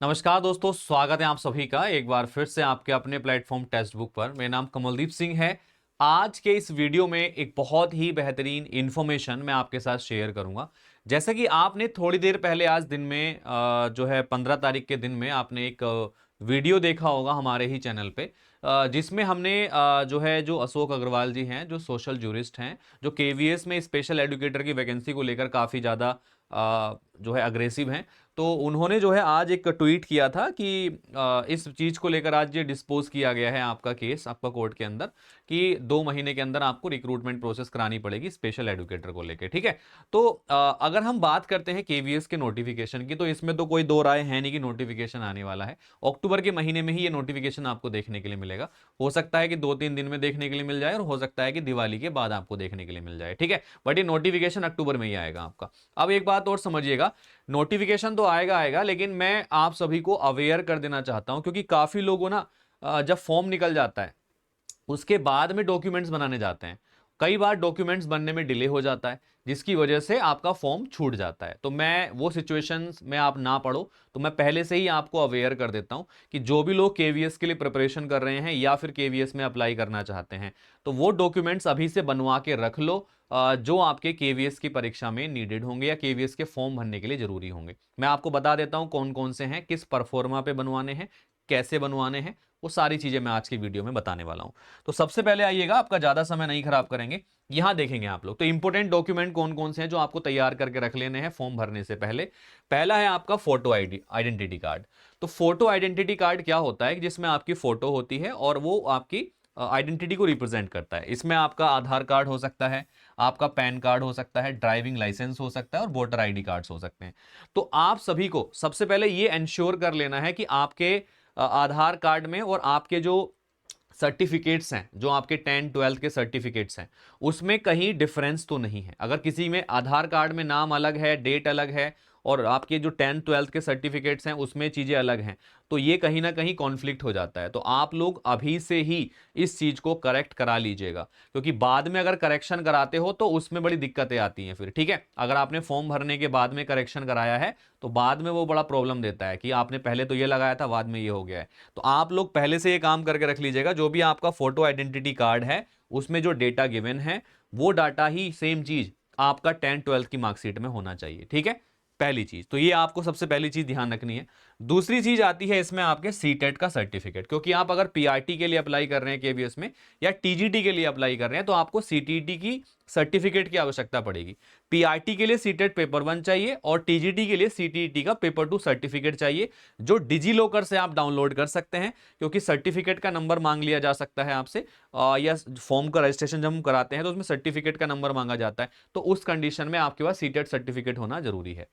नमस्कार दोस्तों, स्वागत है आप सभी का एक बार फिर से आपके अपने प्लेटफॉर्म टेक्स्ट बुक पर। मेरा नाम कमलदीप सिंह है। आज के इस वीडियो में एक बहुत ही बेहतरीन इंफॉर्मेशन मैं आपके साथ शेयर करूंगा। जैसा कि आपने थोड़ी देर पहले आज दिन में जो है 15 तारीख के दिन में आपने एक वीडियो देखा होगा हमारे ही चैनल पे, जिसमें हमने जो अशोक अग्रवाल जी हैं, जो सोशल जूरिस्ट हैं, जो केवीएस में स्पेशल एजुकेटर की वैकेंसी को लेकर काफ़ी ज़्यादा जो है अग्रेसिव हैं। तो उन्होंने जो है आज एक ट्वीट किया था कि इस चीज़ को लेकर आज ये डिस्पोज किया गया है आपका केस आपका कोर्ट के अंदर, कि 2 महीने के अंदर आपको रिक्रूटमेंट प्रोसेस करानी पड़ेगी स्पेशल एडुकेटर को लेकर। ठीक है। तो अगर हम बात करते हैं केवीएस के नोटिफिकेशन की, तो इसमें तो कोई दो राय है नहीं कि नोटिफिकेशन आने वाला है। अक्टूबर के महीने में ही ये नोटिफिकेशन आपको देखने के लिए मिलेगा। हो सकता है कि 2-3 दिन में देखने के लिए मिल जाए और हो सकता है कि दिवाली के बाद आपको देखने के लिए मिल जाए। ठीक है। बट ये नोटिफिकेशन अक्टूबर में ही आएगा आपका। अब एक बात और समझिएगा, नोटिफिकेशन तो आएगा आएगा, लेकिन मैं आप सभी को अवेयर कर देना चाहता हूं, क्योंकि काफी लोगों ना जब फॉर्म निकल जाता है उसके बाद में डॉक्यूमेंट्स बनाने जाते हैं। कई बार डॉक्यूमेंट्स बनने में डिले हो जाता है, जिसकी वजह से आपका फॉर्म छूट जाता है। तो मैं वो सिचुएशंस में आप ना पड़ो, तो मैं पहले से ही आपको अवेयर कर देता हूं कि जो भी लोग केवीएस के लिए प्रिपरेशन कर रहे हैं या फिर केवीएस में अप्लाई करना चाहते हैं, तो वो डॉक्यूमेंट्स अभी से बनवा के रख लो, जो आपके केवीएस की परीक्षा में नीडेड होंगे या केवीएस के फॉर्म भरने के लिए जरूरी होंगे। मैं आपको बता देता हूं कौन कौन से हैं, किस परफॉर्मा पे बनवाने हैं, कैसे बनवाने हैं, वो सारी चीजें मैं आज की वीडियो में बताने वाला हूं। तो सबसे पहले आइएगा, आपका ज्यादा समय नहीं खराब करेंगे, यहां देखेंगे आप लोग। तो इंपोर्टेंट डॉक्यूमेंट कौन कौन से हैं जो आपको तैयार करके रख लेने हैं फॉर्म भरने से पहले। पहला है आपका फोटो आइडेंटिटी कार्ड। तो फोटो आइडेंटिटी कार्ड क्या होता है, जिसमें आपकी फोटो होती है और वो आपकी आइडेंटिटी को रिप्रेजेंट करता है। इसमें आपका आधार कार्ड हो सकता है, आपका पैन कार्ड हो सकता है, ड्राइविंग लाइसेंस हो सकता है और वोटर आईडी कार्ड्स हो सकते हैं। तो आप सभी को सबसे पहले ये इंश्योर कर लेना है कि आपके आधार कार्ड में और आपके जो सर्टिफिकेट्स हैं, जो आपके 10-12 के सर्टिफिकेट्स हैं, उसमें कहीं डिफरेंस तो नहीं है। अगर किसी में आधार कार्ड में नाम अलग है, डेट अलग है, और आपके जो 10-12 के सर्टिफिकेट्स हैं उसमें चीज़ें अलग हैं, तो ये कहीं ना कहीं कॉन्फ्लिक्ट हो जाता है। तो आप लोग अभी से ही इस चीज़ को करेक्ट करा लीजिएगा, क्योंकि बाद में अगर करेक्शन कराते हो तो उसमें बड़ी दिक्कतें आती हैं फिर। ठीक है। अगर आपने फॉर्म भरने के बाद में करेक्शन कराया है तो बाद में वो बड़ा प्रॉब्लम देता है कि आपने पहले तो ये लगाया था, बाद में ये हो गया है। तो आप लोग पहले से ये काम करके रख लीजिएगा, जो भी आपका फोटो आइडेंटिटी कार्ड है उसमें जो डेटा गिवन है वो डाटा ही सेम चीज आपका 10-12 की मार्कशीट में होना चाहिए। ठीक है। पहली चीज तो ये आपको सबसे पहली चीज ध्यान रखनी है। दूसरी चीज आती है इसमें आपके सीटेट का सर्टिफिकेट, क्योंकि आप अगर पीआरटी के लिए अप्लाई कर रहे हैं केवीएस में या टीजीटी के लिए अप्लाई कर रहे हैं तो आपको सीटीटी की सर्टिफिकेट की आवश्यकता पड़ेगी। पीआरटी के लिए सीटेट पेपर 1 चाहिए और टीजीटी के लिए सीटीटी का पेपर 2 सर्टिफिकेट चाहिए, जो डिजी लॉकर से आप डाउनलोड कर सकते हैं, क्योंकि सर्टिफिकेट का नंबर मांग लिया जा सकता है आपसे, या फॉर्म का रजिस्ट्रेशन जब हम कराते हैं तो उसमें सर्टिफिकेट का नंबर मांगा जाता है। तो उस कंडीशन में आपके पास सीटेट सर्टिफिकेट होना जरूरी है।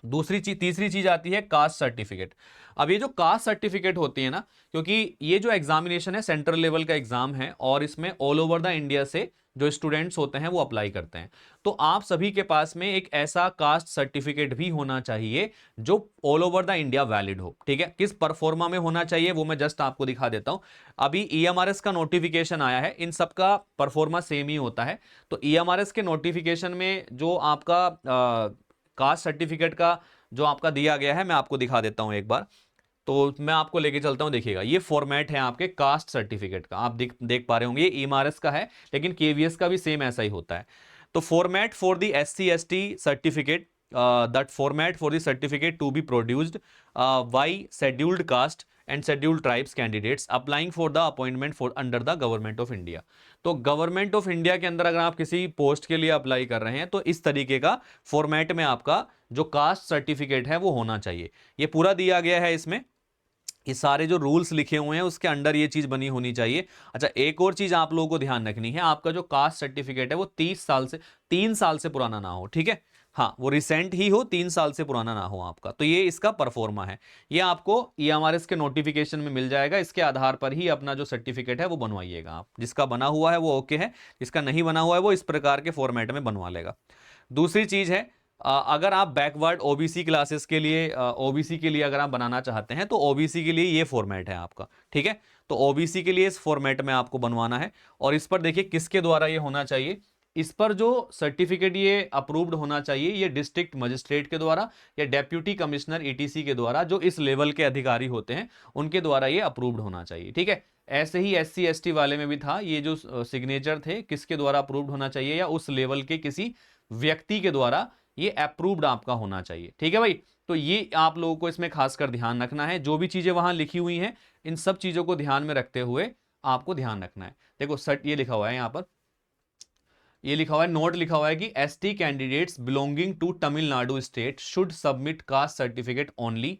दूसरी चीज तीसरी चीज आती है कास्ट सर्टिफिकेट। अब ये जो कास्ट सर्टिफिकेट होती है ना, क्योंकि ये जो एग्जामिनेशन है सेंट्रल लेवल का एग्जाम है और इसमें ऑल ओवर द इंडिया से जो स्टूडेंट्स होते हैं वो अप्लाई करते हैं, तो आप सभी के पास में एक ऐसा कास्ट सर्टिफिकेट भी होना चाहिए जो all over the India valid हो। ठीक है। किस परफॉर्मा में होना चाहिए वो मैं जस्ट आपको दिखा देता हूं। अभी ईएमआरएस का नोटिफिकेशन आया है, इन सबका परफॉर्मा सेम ही होता है। तो ईएमआरएस के नोटिफिकेशन में जो आपका कास्ट सर्टिफिकेट का जो आपका दिया गया है, मैं आपको दिखा देता हूं एक बार। तो मैं आपको लेके चलता हूं, देखिएगा ये फॉर्मेट है आपके कास्ट सर्टिफिकेट का। आप देख पा रहे होंगे ये ईएमआरएस का है, लेकिन केवीएस का भी सेम ऐसा ही होता है। तो format for the SC/ST certificate, that format for the certificate to be produced by scheduled caste and scheduled tribes candidates applying for the appointment for under the government of India। तो government of India के अंदर अगर आप किसी post के लिए apply कर रहे हैं तो इस तरीके का फॉर्मेट में आपका जो कास्ट सर्टिफिकेट है वो होना चाहिए। ये पूरा दिया गया है इसमें, ये सारे जो रूल्स लिखे हुए हैं उसके अंडर ये चीज बनी होनी चाहिए। अच्छा, एक और चीज आप लोगों को ध्यान रखनी है, आपका जो कास्ट सर्टिफिकेट है वो 3 साल से पुराना ना हो। ठीक है। हाँ, वो रिसेंट ही हो, 3 साल से पुराना ना हो आपका। तो ये इसका परफॉर्मा है, ये आपको ईएमआरएस के नोटिफिकेशन में मिल जाएगा। इसके आधार पर ही अपना जो सर्टिफिकेट है वो बनवाइएगा आप। जिसका बना हुआ है वो ओके है, जिसका नहीं बना हुआ है वो इस प्रकार के फॉर्मेट में बनवा लेगा। दूसरी चीज है, अगर आप बैकवर्ड ओबीसी क्लासेस के लिए, ओबीसी के लिए अगर आप बनाना चाहते हैं तो ओबीसी के लिए ये फॉर्मेट है आपका। ठीक है। तो ओबीसी के लिए इस फॉर्मेट में आपको बनवाना है, और इस पर देखिए किसके द्वारा ये होना चाहिए, इस पर जो सर्टिफिकेट ये अप्रूव्ड होना चाहिए, ये डिस्ट्रिक्ट मजिस्ट्रेट के द्वारा या डेप्यूटी कमिश्नर ईटीसी के द्वारा, जो इस लेवल के अधिकारी होते हैं उनके द्वारा ये अप्रूव्ड होना चाहिए। ठीक है, ऐसे ही एससी एसटी वाले में भी था, ये जो सिग्नेचर थे किसके द्वारा अप्रूव्ड होना चाहिए, या उस लेवल के किसी व्यक्ति के द्वारा ये अप्रूव्ड आपका होना चाहिए। ठीक है भाई, तो ये आप लोगों को इसमें खासकर ध्यान रखना है। जो भी चीजें वहां लिखी हुई हैं इन सब चीजों को ध्यान में रखते हुए आपको ध्यान रखना है। देखो सट ये लिखा हुआ है यहां पर, ये लिखा हुआ है, नोट लिखा हुआ है कि ST candidates belonging to Tamil Nadu state should submit caste certificate only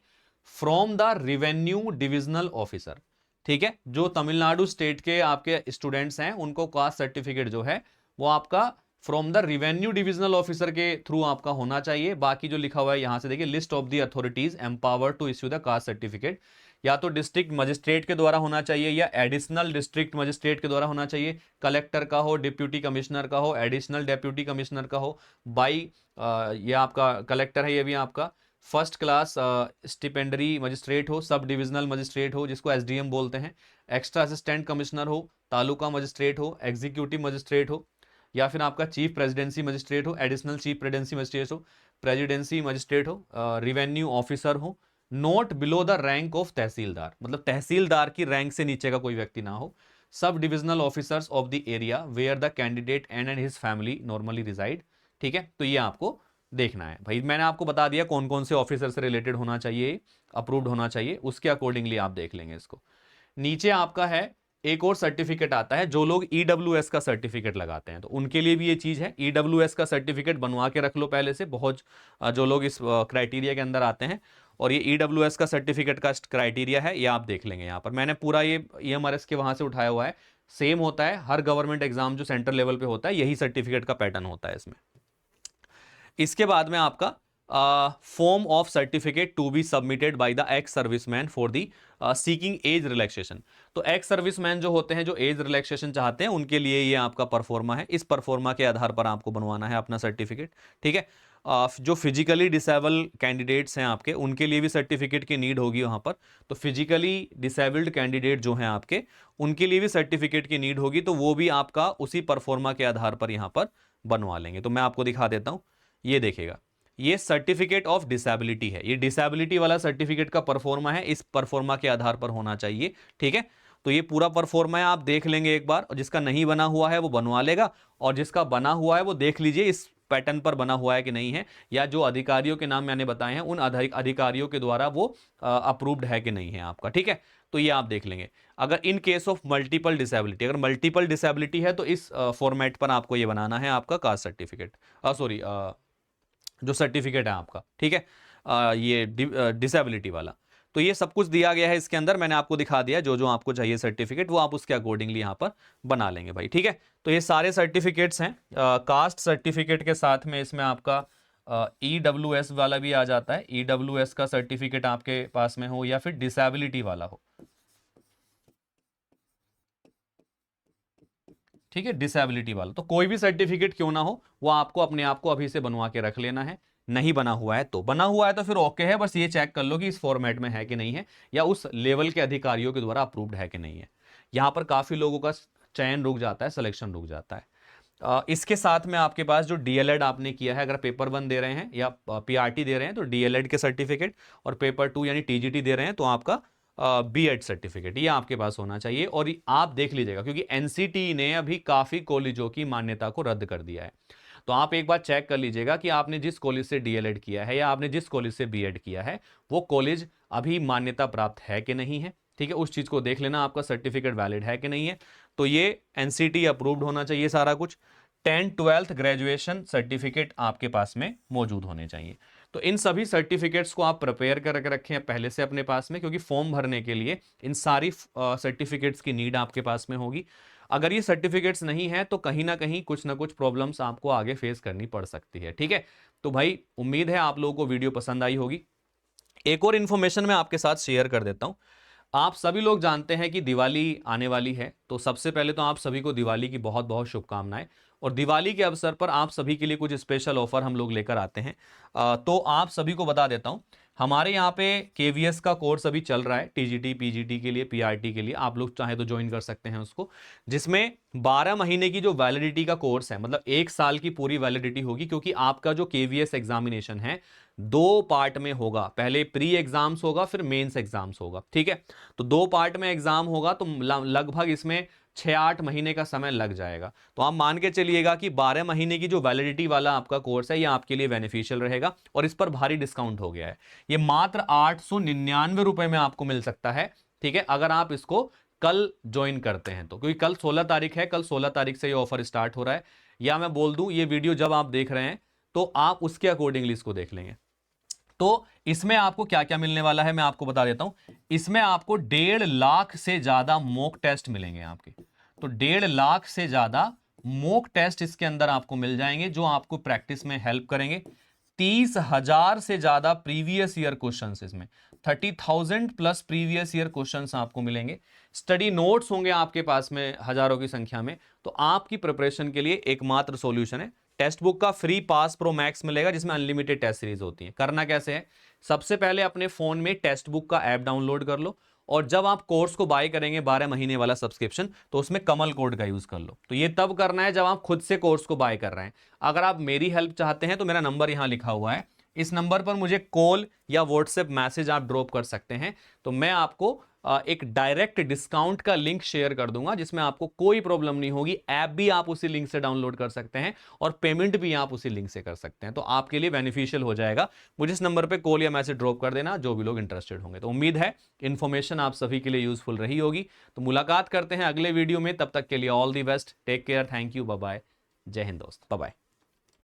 from the revenue divisional officer. ठीक है, जो तमिलनाडु स्टेट के आपके स्टूडेंट्स हैं उनको कास्ट सर्टिफिकेट जो है वो आपका from the revenue divisional officer के थ्रू आपका होना चाहिए। बाकी जो लिखा हुआ है यहां से देखिए, list of the authorities empowered to issue the caste certificate, या तो डिस्ट्रिक्ट मजिस्ट्रेट के द्वारा होना चाहिए या एडिशनल डिस्ट्रिक्ट मजिस्ट्रेट के द्वारा होना चाहिए, कलेक्टर का हो, डिप्यूटी कमिश्नर का हो, एडिशनल डिप्यूटी कमिश्नर का हो, बाई ये आपका कलेक्टर है, ये भी आपका फर्स्ट क्लास स्टिपेंडरी मजिस्ट्रेट हो, सब डिविजनल मजिस्ट्रेट हो जिसको एसडीएम बोलते हैं, एक्स्ट्रा असिस्टेंट कमिश्नर हो, तालुका मजिस्ट्रेट हो, एग्जीक्यूटिव मजिस्ट्रेट हो, या फिर आपका चीफ प्रेसिडेंसी मजिस्ट्रेट हो, एडिशनल चीफ प्रेसिडेंसी मजिस्ट्रेट हो, प्रेसिडेंसी मजिस्ट्रेट हो, रिवेन्यू ऑफिसर हो, not below the rank of tehsildar, मतलब तहसीलदार की रैंक से नीचे का कोई व्यक्ति ना हो, sub divisional officers of the area where the candidate and his family normally reside. ठीक है, तो ये आपको देखना है भाई। मैंने आपको बता दिया कौन कौन से ऑफिसर से रिलेटेड होना चाहिए, अप्रूव्ड होना चाहिए, उसके अकॉर्डिंगली आप देख लेंगे इसको। नीचे आपका है एक और सर्टिफिकेट आता है, जो लोग ईडब्ल्यूएस का सर्टिफिकेट लगाते हैं तो उनके लिए भी ये चीज है, ईडब्ल्यूएस का सर्टिफिकेट बनवा के रख लो पहले से। बहुत जो लोग इस क्राइटेरिया के अंदर आते हैं, और ये ईडब्ल्यूएस का सर्टिफिकेट का क्राइटेरिया है, ये आप देख लेंगे यहाँ पर। मैंने पूरा ये ईएमआरएस के वहां से उठाया हुआ है, सेम होता है हर गवर्नमेंट एग्जाम जो सेंट्रल लेवल पे होता है, यही सर्टिफिकेट का पैटर्न होता है इसमें। इसके बाद में आपका form of certificate to be submitted by the ex serviceman for the seeking age relaxation. तो एक्स सर्विसमैन जो होते हैं, जो एज रिलैक्सेशन चाहते हैं, उनके लिए ये आपका परफॉर्मा है। इस परफॉर्मा के आधार पर आपको बनवाना है अपना सर्टिफिकेट। ठीक है, जो फिजिकली डिसेबल कैंडिडेट्स हैं आपके, उनके लिए भी सर्टिफिकेट की नीड होगी वहां पर। तो फिजिकली डिसेबल्ड कैंडिडेट जो हैं आपके, उनके लिए भी सर्टिफिकेट की नीड होगी, तो वो भी आपका उसी परफॉर्मा के आधार पर यहां पर बनवा लेंगे। तो मैं आपको दिखा देता हूं, ये देखिएगा, ये सर्टिफिकेट ऑफ डिसेबिलिटी है, ये डिसेबिलिटी वाला सर्टिफिकेट का परफॉर्मा है, इस परफॉर्मा के आधार पर होना चाहिए। ठीक है, तो ये पूरा परफॉर्मा है, आप देख लेंगे एक बार, और जिसका नहीं बना हुआ है वो बनवा लेगा, और जिसका बना हुआ है वो देख लीजिए इस पैटर्न पर बना हुआ है कि नहीं है, या जो अधिकारियों के नाम मैंने बताए हैं उन अधिकारियों के द्वारा वो अप्रूव्ड है कि नहीं है आपका। ठीक है, तो ये आप देख लेंगे। अगर in case of multiple disability, अगर मल्टीपल डिसेबिलिटी है तो इस फॉर्मेट पर आपको ये बनाना है आपका कास्ट सर्टिफिकेट, सॉरी जो सर्टिफिकेट है आपका। ठीक है, ये डिसेबिलिटी वाला। तो ये सब कुछ दिया गया है इसके अंदर, मैंने आपको दिखा दिया जो जो आपको चाहिए सर्टिफिकेट, वो आप उसके अकॉर्डिंगली यहाँ पर बना लेंगे भाई। ठीक है, तो ये सारे सर्टिफिकेट्स हैं। कास्ट सर्टिफिकेट के साथ में इसमें आपका ईडब्ल्यूएस वाला भी आ जाता है, ईडब्ल्यूएस का सर्टिफिकेट आपके पास में हो, या फिर डिसेबिलिटी वाला हो। ठीक है, डिसेबिलिटी वाला, तो कोई भी सर्टिफिकेट क्यों ना हो, वो आपको अपने आप को अभी से बनवा के रख लेना है। नहीं बना हुआ है तो, बना हुआ है तो फिर ओके है, बस ये चेक कर लो कि इस फॉर्मेट में है कि नहीं है, या उस लेवल के अधिकारियों के द्वारा अप्रूव्ड है कि नहीं है। यहां पर काफी लोगों का चयन रुक जाता है, सिलेक्शन रुक जाता है। इसके साथ में आपके पास जो डीएलएड आपने किया है, अगर पेपर 1 दे रहे हैं या पीआरटी दे रहे हैं तो डीएलएड के सर्टिफिकेट, और पेपर 2 यानी टीजीटी दे रहे हैं तो आपका बीएड सर्टिफिकेट, ये आपके पास होना चाहिए। और आप देख लीजिएगा, क्योंकि एनसीटी ने अभी काफी कॉलेजों की मान्यता को रद्द कर दिया है, तो आप एक बार चेक कर लीजिएगा कि आपने जिस कॉलेज से डीएलएड किया है या आपने जिस कॉलेज से बीएड किया है, वो कॉलेज अभी मान्यता प्राप्त है कि नहीं है। ठीक है, उस चीज को देख लेना, आपका सर्टिफिकेट वैलिड है कि नहीं है। तो ये एनसीटी अप्रूव्ड होना चाहिए सारा कुछ। 10th 12th ग्रेजुएशन सर्टिफिकेट आपके पास में मौजूद होने चाहिए। तो इन सभी सर्टिफिकेट्स को आप प्रिपेयर करके रखें पहले से अपने पास में, क्योंकि फॉर्म भरने के लिए इन सारी सर्टिफिकेट्स की नीड आपके पास में होगी। अगर ये सर्टिफिकेट्स नहीं है तो कहीं ना कहीं कुछ ना कुछ प्रॉब्लम्स आपको आगे फेस करनी पड़ सकती है। ठीक है, तो भाई उम्मीद है आप लोगों को वीडियो पसंद आई होगी। एक और इन्फॉर्मेशन मैं आपके साथ शेयर कर देता हूं। आप सभी लोग जानते हैं कि दिवाली आने वाली है, तो सबसे पहले तो आप सभी को दिवाली की बहुत बहुत शुभकामनाएं। और दिवाली के अवसर पर आप सभी के लिए कुछ स्पेशल ऑफर हम लोग लेकर आते हैं। तो आप सभी को बता देता हूं, हमारे यहाँ पे केवीएस का कोर्स अभी चल रहा है, टीजीटी पीजीटी के लिए, पीआरटी के लिए, आप लोग चाहे तो ज्वाइन कर सकते हैं उसको, जिसमें 12 महीने की जो वैलिडिटी का कोर्स है, मतलब 1 साल की पूरी वैलिडिटी होगी, क्योंकि आपका जो केवीएस एग्जामिनेशन है 2 पार्ट में होगा, पहले प्री एग्जाम्स होगा फिर मेंस एग्जाम्स होगा, ठीक है। तो 2 पार्ट में एग्जाम होगा, तो लगभग इसमें 6-8 महीने का समय लग जाएगा। तो आप मान के चलिएगा कि 12 महीने की जो वैलिडिटी वाला आपका कोर्स है ये आपके लिए बेनिफिशियल रहेगा, और इस पर भारी डिस्काउंट हो गया है। ये मात्र 899 रुपए में आपको मिल सकता है, ठीक है, अगर आप इसको कल ज्वाइन करते हैं तो, क्योंकि कल 16 तारीख है, कल 16 तारीख से ये ऑफर स्टार्ट हो रहा है। या मैं बोल दूं, ये वीडियो जब आप देख रहे हैं तो आप उसके अकॉर्डिंगली इसको देख लेंगे। तो इसमें आपको क्या क्या मिलने वाला है मैं आपको बता देता हूं। इसमें आपको 1.5 लाख से ज्यादा मॉक टेस्ट मिलेंगे आपके, तो 1.5 लाख से ज्यादा मॉक टेस्ट इसके अंदर आपको मिल जाएंगे, जो आपको प्रैक्टिस में हेल्प करेंगे। 30,000 से ज्यादा प्रीवियस ईयर क्वेश्चंस, इसमें 30,000 प्लस प्रीवियस ईयर क्वेश्चंस आपको मिलेंगे। स्टडी नोट्स होंगे आपके पास में हजारों की संख्या में। तो आपकी प्रिपरेशन के लिए एकमात्र सॉल्यूशन है, टेक्स्ट बुक का फ्री पास प्रो मैक्स मिलेगा, जिसमें अनलिमिटेड टेस्ट सीरीज होती है। करना कैसे है, सबसे पहले अपने फोन में टेक्स्ट बुक का ऐप डाउनलोड कर लो, और जब आप कोर्स को बाय करेंगे 12 महीने वाला सब्सक्रिप्शन, तो उसमें कमल कोड का यूज कर लो। तो ये तब करना है जब आप खुद से कोर्स को बाय कर रहे हैं। अगर आप मेरी हेल्प चाहते हैं तो मेरा नंबर यहां लिखा हुआ है, इस नंबर पर मुझे कॉल या व्हाट्सएप मैसेज आप ड्रॉप कर सकते हैं। तो मैं आपको एक डायरेक्ट डिस्काउंट का लिंक शेयर कर दूंगा, जिसमें आपको कोई प्रॉब्लम नहीं होगी। ऐप भी आप उसी लिंक से डाउनलोड कर सकते हैं, और पेमेंट भी आप उसी लिंक से कर सकते हैं। तो आपके लिए बेनिफिशियल हो जाएगा। मुझे इस नंबर पे कॉल या मैसेज ड्रॉप कर देना, जो भी लोग इंटरेस्टेड होंगे। तो उम्मीद है इंफॉर्मेशन आप सभी के लिए यूजफुल रही होगी। तो मुलाकात करते हैं अगले वीडियो में, तब तक के लिए all the best, take care, thank you, bye bye, जय हिंद दोस्त, बाय बाय।